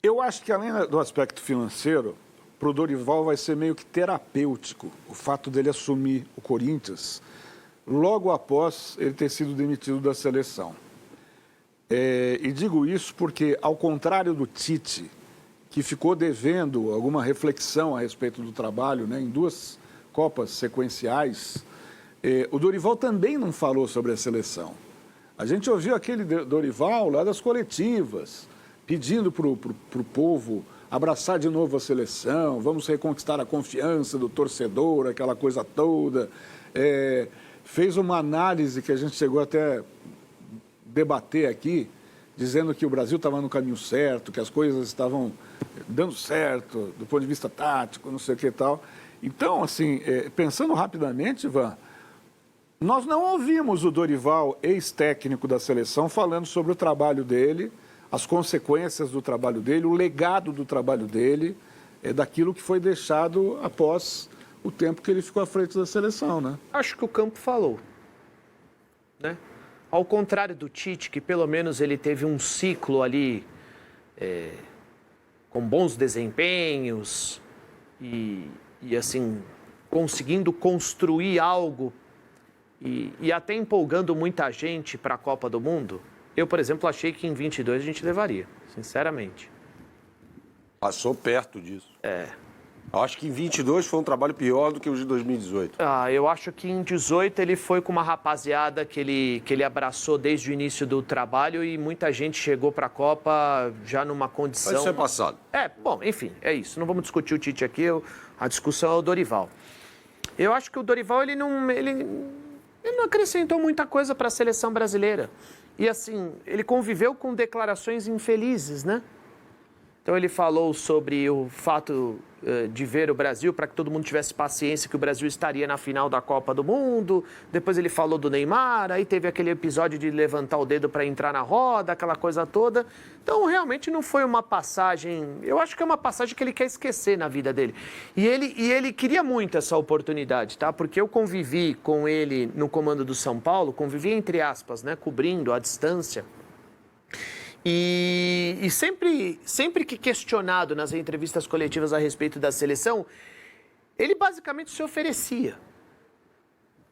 Eu acho que, além do aspecto financeiro, para o Dorival vai ser meio que terapêutico o fato dele assumir o Corinthians logo após ele ter sido demitido da seleção. E digo isso porque, ao contrário do Tite, que ficou devendo alguma reflexão a respeito do trabalho, né, em 2 Copas sequenciais, o Dorival também não falou sobre a seleção. A gente ouviu aquele Dorival lá das coletivas, pedindo para o povo abraçar de novo a seleção, vamos reconquistar a confiança do torcedor, aquela coisa toda. Fez uma análise que a gente chegou até debater aqui, dizendo que o Brasil estava no caminho certo, que as coisas estavam dando certo do ponto de vista tático, não sei o que e tal. Então, assim, pensando rapidamente, Ivan, nós não ouvimos o Dorival, ex-técnico da seleção, falando sobre o trabalho dele, as consequências do trabalho dele, o legado do trabalho dele, daquilo que foi deixado após o tempo que ele ficou à frente da seleção, né? Acho que o campo falou, né? Ao contrário do Tite, que pelo menos ele teve um ciclo ali com bons desempenhos e assim, conseguindo construir algo e até empolgando muita gente para a Copa do Mundo. Eu, por exemplo, achei que em 22 a gente levaria, sinceramente. Passou perto disso. Eu acho que em 22 foi um trabalho pior do que o de 2018. Eu acho que em 18 ele foi com uma rapaziada que ele abraçou desde o início do trabalho e muita gente chegou para a Copa já numa condição... Mas isso é passado. Bom, enfim, é isso. Não vamos discutir o Tite aqui, a discussão é o Dorival. Eu acho que o Dorival ele não acrescentou muita coisa para a seleção brasileira. E assim, ele conviveu com declarações infelizes, né? Então ele falou sobre o fato de ver o Brasil, para que todo mundo tivesse paciência que o Brasil estaria na final da Copa do Mundo. Depois ele falou do Neymar, aí teve aquele episódio de levantar o dedo para entrar na roda, aquela coisa toda. Então realmente não foi uma passagem, eu acho que é uma passagem que ele quer esquecer na vida dele. E ele queria muito essa oportunidade, tá? Porque eu convivi com ele no comando do São Paulo, convivi entre aspas, né, cobrindo à distância. E sempre que questionado nas entrevistas coletivas a respeito da seleção, ele basicamente se oferecia.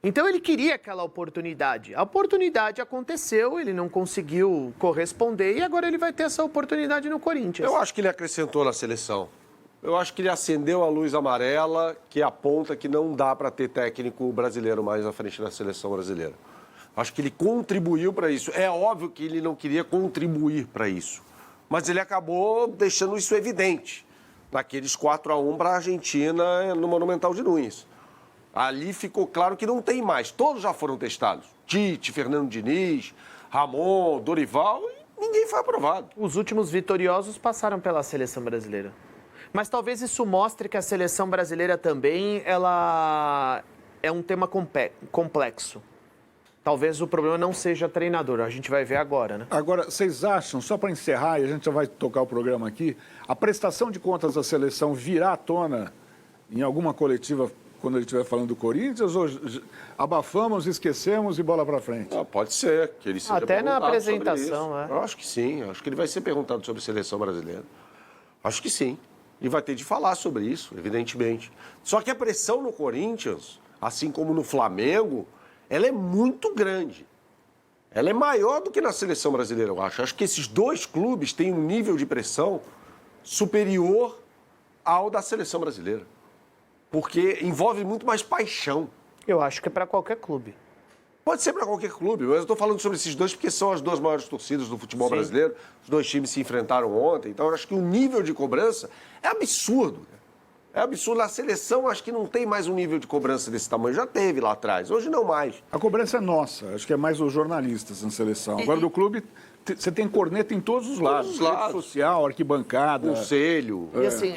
Então ele queria aquela oportunidade. A oportunidade aconteceu, ele não conseguiu corresponder e agora ele vai ter essa oportunidade no Corinthians. Eu acho que ele acrescentou na seleção. Eu acho que ele acendeu a luz amarela que aponta que não dá para ter técnico brasileiro mais à frente da seleção brasileira. Acho que ele contribuiu para isso. É óbvio que ele não queria contribuir para isso, mas ele acabou deixando isso evidente naqueles 4-1 para a Argentina no Monumental de Nunes. Ali ficou claro que não tem mais. Todos já foram testados. Tite, Fernando Diniz, Ramon, Dorival, e ninguém foi aprovado. Os últimos vitoriosos passaram pela seleção brasileira. Mas talvez isso mostre que a seleção brasileira também ela é um tema complexo. Talvez o problema não seja treinador, a gente vai ver agora, né? Agora, vocês acham, só para encerrar, e a gente já vai tocar o programa aqui, a prestação de contas da seleção virá à tona em alguma coletiva quando ele estiver falando do Corinthians, ou abafamos, esquecemos e bola para frente? Pode ser, que ele seja até na apresentação, sobre isso. Eu acho que sim, acho que ele vai ser perguntado sobre a seleção brasileira. Acho que sim. E vai ter de falar sobre isso, evidentemente. Só que a pressão no Corinthians, assim como no Flamengo, ela é muito grande. Ela é maior do que na seleção brasileira, eu acho. Acho que esses 2 clubes têm um nível de pressão superior ao da seleção brasileira. Porque envolve muito mais paixão. Eu acho que é para qualquer clube. Pode ser para qualquer clube, mas eu estou falando sobre esses 2 porque são as 2 maiores torcidas do futebol brasileiro. Os 2 times se enfrentaram ontem, então eu acho que o nível de cobrança é absurdo. É absurdo. A seleção, acho que não tem mais um nível de cobrança desse tamanho. Já teve lá atrás, hoje não mais. A cobrança é nossa, acho que é mais os jornalistas na seleção. Agora, do clube, você tem corneta em todos os lados. Rede social, arquibancada. Conselho. E assim,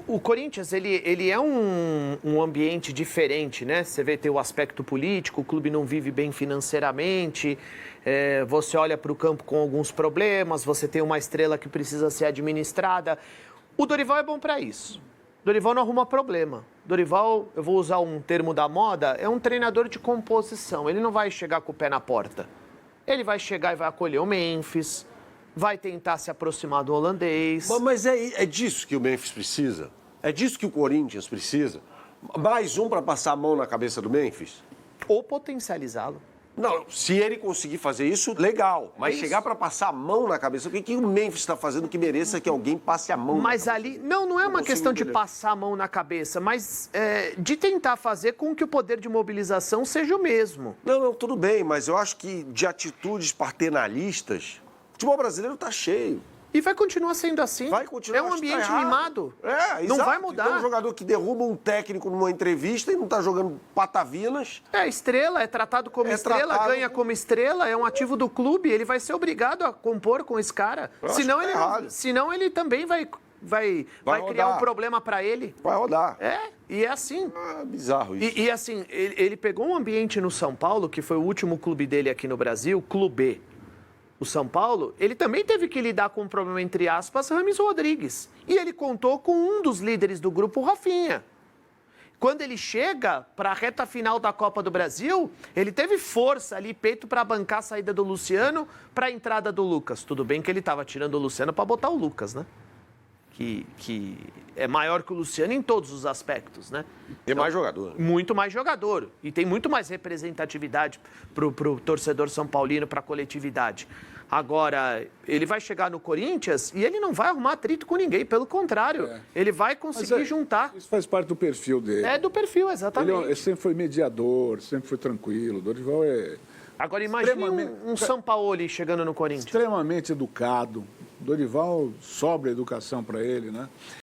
o Corinthians, ele é um ambiente diferente, né? Você vê, tem o aspecto político, o clube não vive bem financeiramente, você olha para o campo com alguns problemas, você tem uma estrela que precisa ser administrada. O Dorival é bom para isso. Dorival não arruma problema. Dorival, eu vou usar um termo da moda, é um treinador de composição. Ele não vai chegar com o pé na porta. Ele vai chegar e vai acolher o Memphis, vai tentar se aproximar do holandês. Mas é disso que o Memphis precisa? É disso que o Corinthians precisa? Mais um para passar a mão na cabeça do Memphis? Ou potencializá-lo. Não, se ele conseguir fazer isso, legal. Mas chegar para passar a mão na cabeça, o que o Memphis está fazendo que mereça que alguém passe a mão Mas na ali, não é uma questão de passar a mão na cabeça, mas de tentar fazer com que o poder de mobilização seja o mesmo. Não, tudo bem, mas eu acho que de atitudes paternalistas, o futebol brasileiro está cheio. E vai continuar sendo assim. Vai continuar, é um ambiente mimado. Não vai mudar. Tem um jogador que derruba um técnico numa entrevista e não está jogando patavinas. É estrela, é tratado como estrela, ganha como estrela, é um ativo do clube, ele vai ser obrigado a compor com esse cara. Senão ele também vai criar um problema para ele. Vai rodar. E é assim. É bizarro isso. E assim, ele pegou um ambiente no São Paulo, que foi o último clube dele aqui no Brasil, Clube. O São Paulo, ele também teve que lidar com um problema, entre aspas, Rames Rodrigues. E ele contou com um dos líderes do grupo, o Rafinha. Quando ele chega para a reta final da Copa do Brasil, ele teve força ali, peito para bancar a saída do Luciano para a entrada do Lucas. Tudo bem que ele estava tirando o Luciano para botar o Lucas, né? Que é maior que o Luciano em todos os aspectos, né? Tem mais jogador. Muito mais jogador. E tem muito mais representatividade para o torcedor são paulino, para a coletividade. Agora, ele vai chegar no Corinthians e ele não vai arrumar atrito com ninguém. Pelo contrário, ele vai conseguir juntar. Isso faz parte do perfil dele. É do perfil, exatamente. Ele sempre foi mediador, sempre foi tranquilo. O Dorival é... Agora, imagine um Sampaoli chegando no Corinthians. Extremamente educado. Dorival sobra educação para ele, né?